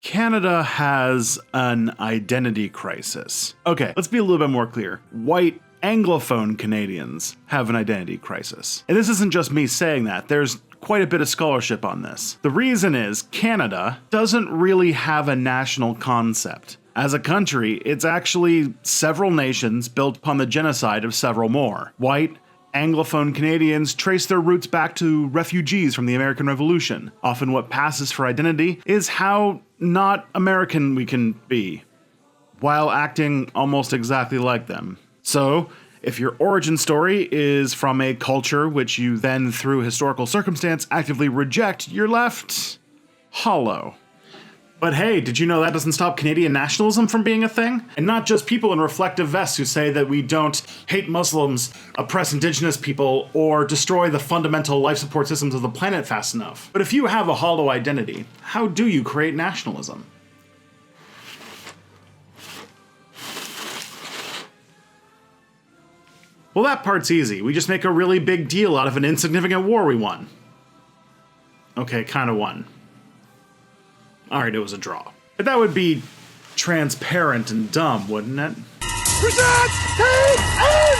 Canada has an identity crisis. Okay, let's be a little bit more clear. White Anglophone Canadians have an identity crisis. And this isn't just me saying that, there's quite a bit of scholarship on this. The reason is Canada doesn't really have a national concept. As a country, it's actually several nations built upon the genocide of several more. White Anglophone Canadians trace their roots back to refugees from the American Revolution. Often what passes for identity is how not American we can be, while acting almost exactly like them. So, if your origin story is from a culture which you then, through historical circumstance, actively reject, you're left hollow. But hey, did you know that doesn't stop Canadian nationalism from being a thing? And not just people in reflective vests who say that we don't hate Muslims, oppress indigenous people, or destroy the fundamental life support systems of the planet fast enough. But if you have a hollow identity, how do you create nationalism? Well, that part's easy. We just make a really big deal out of an insignificant war we won. Okay, kinda won. Alright, it was a draw. But that would be transparent and dumb, wouldn't it? Present! Take aim!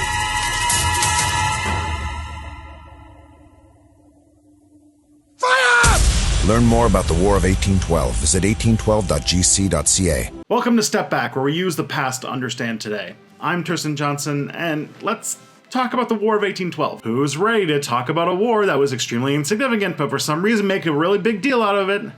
Fire! Learn more about the War of 1812. Visit 1812.gc.ca. Welcome to Step Back, where we use the past to understand today. I'm Tristan Johnson, and let's talk about the War of 1812. Who's ready to talk about a war that was extremely insignificant, but for some reason make a really big deal out of it?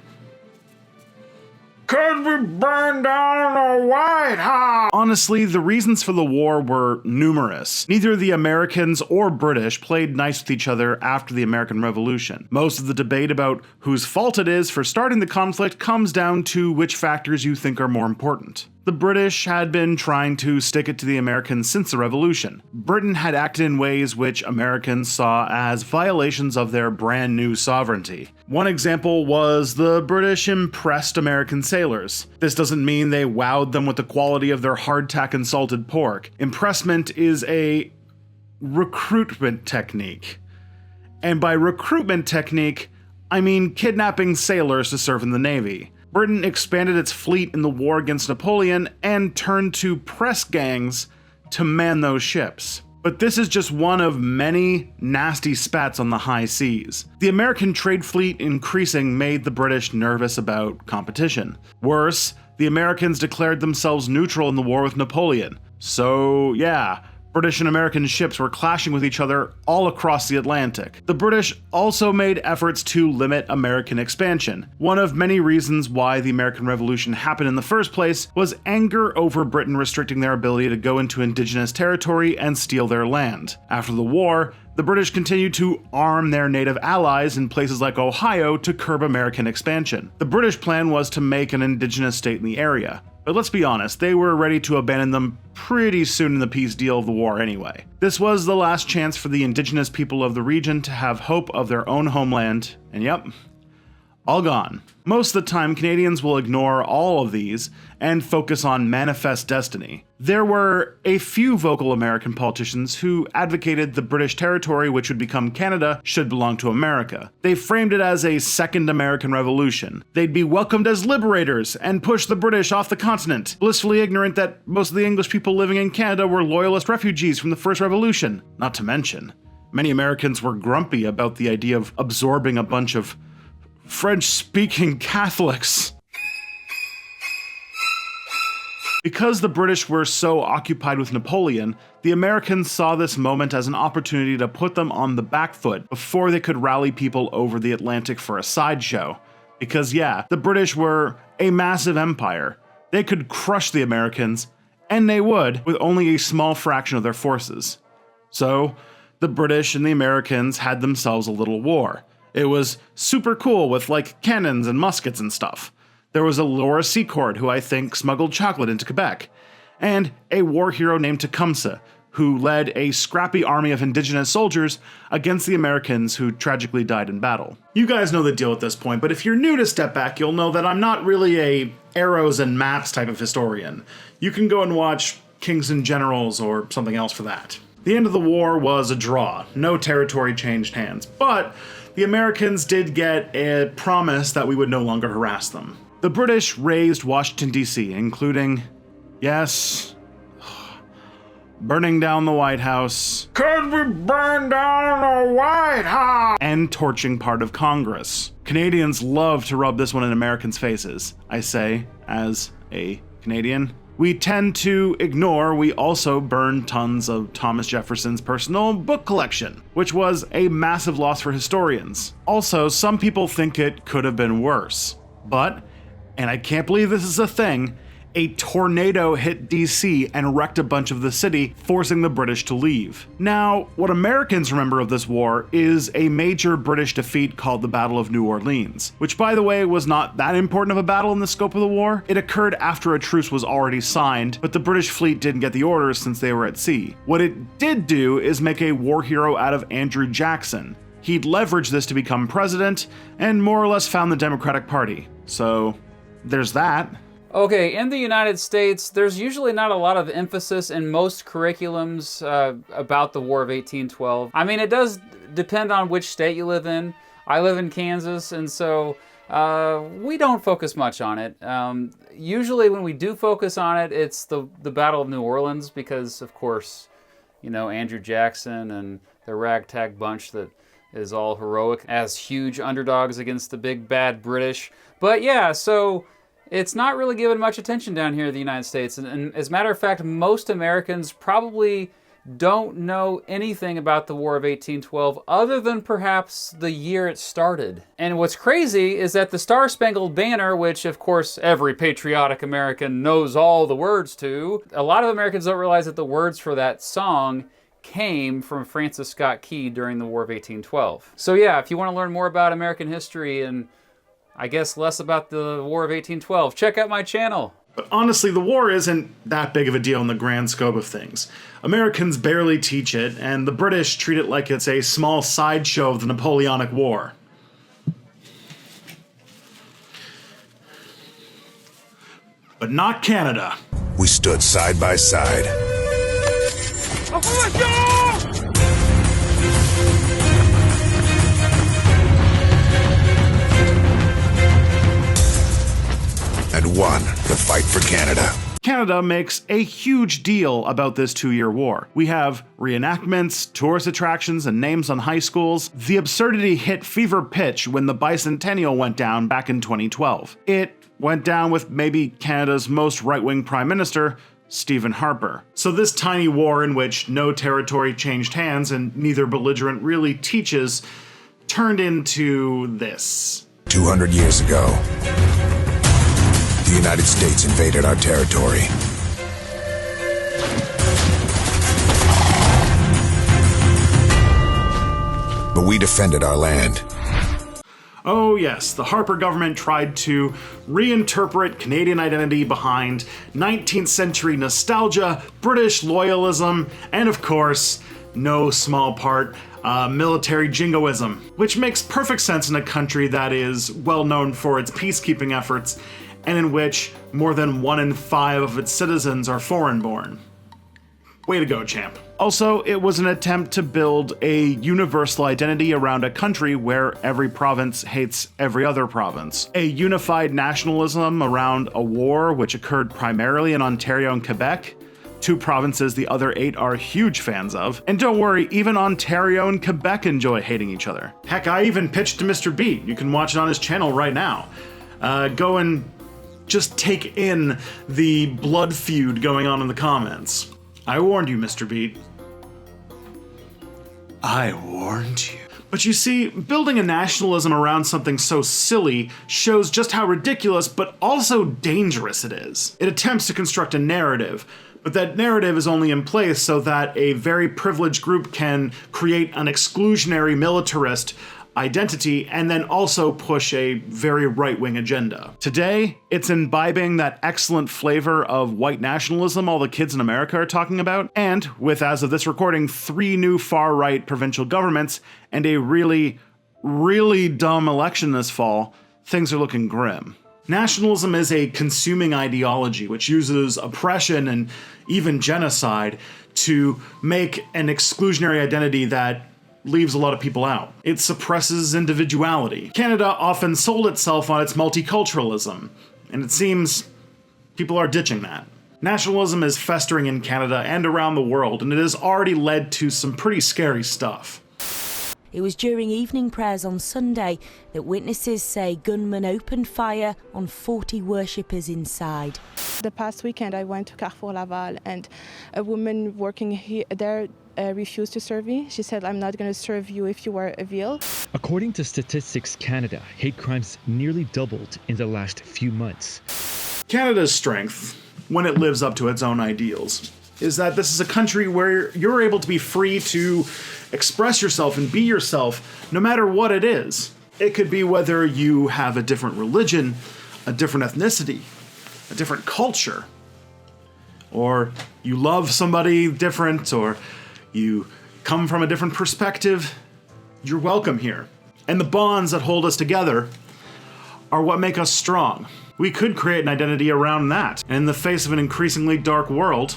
Could we burn down the White House? Honestly, the reasons for the war were numerous. Neither the Americans or British played nice with each other after the American Revolution. Most of the debate about whose fault it is for starting the conflict comes down to which factors you think are more important. The British had been trying to stick it to the Americans since the Revolution. Britain had acted in ways which Americans saw as violations of their brand new sovereignty. One example was the British impressed American sailors. This doesn't mean they wowed them with the quality of their hardtack and salted pork. Impressment is a recruitment technique. And by recruitment technique, I mean kidnapping sailors to serve in the Navy. Britain expanded its fleet in the war against Napoleon and turned to press gangs to man those ships. But this is just one of many nasty spats on the high seas. The American trade fleet increasing made the British nervous about competition. Worse, the Americans declared themselves neutral in the war with Napoleon. So yeah, British and American ships were clashing with each other all across the Atlantic. The British also made efforts to limit American expansion. One of many reasons why the American Revolution happened in the first place was anger over Britain restricting their ability to go into indigenous territory and steal their land. After the war, the British continued to arm their native allies in places like Ohio to curb American expansion. The British plan was to make an indigenous state in the area. But let's be honest, they were ready to abandon them pretty soon in the peace deal of the war anyway. This was the last chance for the indigenous people of the region to have hope of their own homeland, and yep, all gone. Most of the time, Canadians will ignore all of these and focus on manifest destiny. There were a few vocal American politicians who advocated the British territory, which would become Canada, should belong to America. They framed it as a second American Revolution. They'd be welcomed as liberators and push the British off the continent, blissfully ignorant that most of the English people living in Canada were loyalist refugees from the First Revolution. Not to mention, many Americans were grumpy about the idea of absorbing a bunch of French-speaking Catholics. Because the British were so occupied with Napoleon, the Americans saw this moment as an opportunity to put them on the back foot before they could rally people over the Atlantic for a sideshow. Because yeah, the British were a massive empire. They could crush the Americans, and they would, with only a small fraction of their forces. So, the British and the Americans had themselves a little war. It was super cool with like cannons and muskets and stuff. There was a Laura Secord who I think smuggled chocolate into Quebec, and a war hero named Tecumseh, who led a scrappy army of indigenous soldiers against the Americans who tragically died in battle. You guys know the deal at this point, but if you're new to Step Back, you'll know that I'm not really a arrows and maps type of historian. You can go and watch Kings and Generals or something else for that. The end of the war was a draw. No territory changed hands, but the Americans did get a promise that we would no longer harass them. The British razed Washington, D.C., including, yes, burning down the White House. Could we burn down the White House? And torching part of Congress. Canadians love to rub this one in Americans' faces. I say, as a Canadian. We tend to ignore we also burned tons of Thomas Jefferson's personal book collection, which was a massive loss for historians. Also, some people think it could have been worse. But, and I can't believe this is a thing, a tornado hit DC and wrecked a bunch of the city, forcing the British to leave. Now, what Americans remember of this war is a major British defeat called the Battle of New Orleans, which by the way was not that important of a battle in the scope of the war. It occurred after a truce was already signed, but the British fleet didn't get the orders since they were at sea. What it did do is make a war hero out of Andrew Jackson. He'd leveraged this to become president, and more or less found the Democratic Party. So, there's that. Okay, in the United States, there's usually not a lot of emphasis in most curriculums about the War of 1812. I mean, it does depend on which state you live in. I live in Kansas, and so we don't focus much on it. Usually when we do focus on it, it's the Battle of New Orleans because, of course, you know, Andrew Jackson and the ragtag bunch that is all heroic as huge underdogs against the big bad British. But yeah, so it's not really given much attention down here in the United States. And as a matter of fact, most Americans probably don't know anything about the War of 1812 other than perhaps the year it started. And what's crazy is that the Star-Spangled Banner, which of course every patriotic American knows all the words to, a lot of Americans don't realize that the words for that song came from Francis Scott Key during the War of 1812. So yeah, if you want to learn more about American history and I guess less about the War of 1812, check out my channel. But honestly, the war isn't that big of a deal in the grand scope of things. Americans barely teach it, and the British treat it like it's a small sideshow of the Napoleonic War. But not Canada. We stood side by side. And won the fight for Canada. Canada makes a huge deal about this 2-year war. We have reenactments, tourist attractions, and names on high schools. The absurdity hit fever pitch when the bicentennial went down back in 2012. It went down with maybe Canada's most right-wing prime minister, Stephen Harper. So this tiny war in which no territory changed hands and neither belligerent really teaches turned into this. 200 years ago, the United States invaded our territory. But we defended our land. Oh yes, the Harper government tried to reinterpret Canadian identity behind 19th century nostalgia, British loyalism, and of course, no small part, military jingoism, which makes perfect sense in a country that is well known for its peacekeeping efforts and in which more than 1 in 5 of its citizens are foreign-born. Way to go, champ. Also, it was an attempt to build a universal identity around a country where every province hates every other province. A unified nationalism around a war which occurred primarily in Ontario and Quebec, 2 provinces the other 8 are huge fans of. And don't worry, even Ontario and Quebec enjoy hating each other. Heck, I even pitched to Mr. Beat. You can watch it on his channel right now. Go and just take in the blood feud going on in the comments. I warned you, Mr. Beat. I warned you. But you see, building a nationalism around something so silly shows just how ridiculous but also dangerous it is. It attempts to construct a narrative, but that narrative is only in place so that a very privileged group can create an exclusionary militarist identity and then also push a very right-wing agenda. Today, it's imbibing that excellent flavor of white nationalism all the kids in America are talking about, and with, as of this recording, 3 new far-right provincial governments and a really, really dumb election this fall, things are looking grim. Nationalism is a consuming ideology which uses oppression and even genocide to make an exclusionary identity that leaves a lot of people out. It suppresses individuality. Canada often sold itself on its multiculturalism, And it seems people are ditching that. Nationalism is festering in Canada and around the world, and it has already led to some pretty scary stuff. It was during evening prayers on Sunday that witnesses say gunmen opened fire on 40 worshippers inside. The past weekend I went to Carrefour Laval and a woman working there refused to serve me. She said, "I'm not going to serve you if you are a veal." According to Statistics Canada, hate crimes nearly doubled in the last few months. Canada's strength, when it lives up to its own ideals, is that this is a country where you're able to be free to express yourself and be yourself no matter what it is. It could be whether you have a different religion, a different ethnicity, a different culture, or you love somebody different, or you come from a different perspective. You're welcome here. And the bonds that hold us together are what make us strong. We could create an identity around that. And in the face of an increasingly dark world,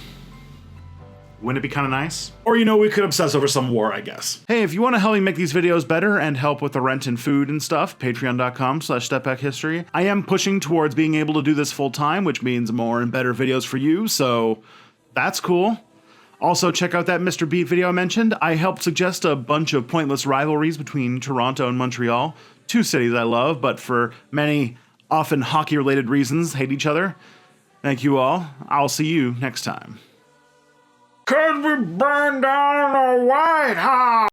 wouldn't it be kind of nice? Or, we could obsess over some war, I guess. Hey, if you want to help me make these videos better and help with the rent and food and stuff, patreon.com/stepbackhistory. I am pushing towards being able to do this full time, which means more and better videos for you, so that's cool. Also, check out that Mr. Beat video I mentioned. I helped suggest a bunch of pointless rivalries between Toronto and Montreal, two cities I love, but for many, often hockey-related reasons, hate each other. Thank you all. I'll see you next time. 'Cause we burned down the White House!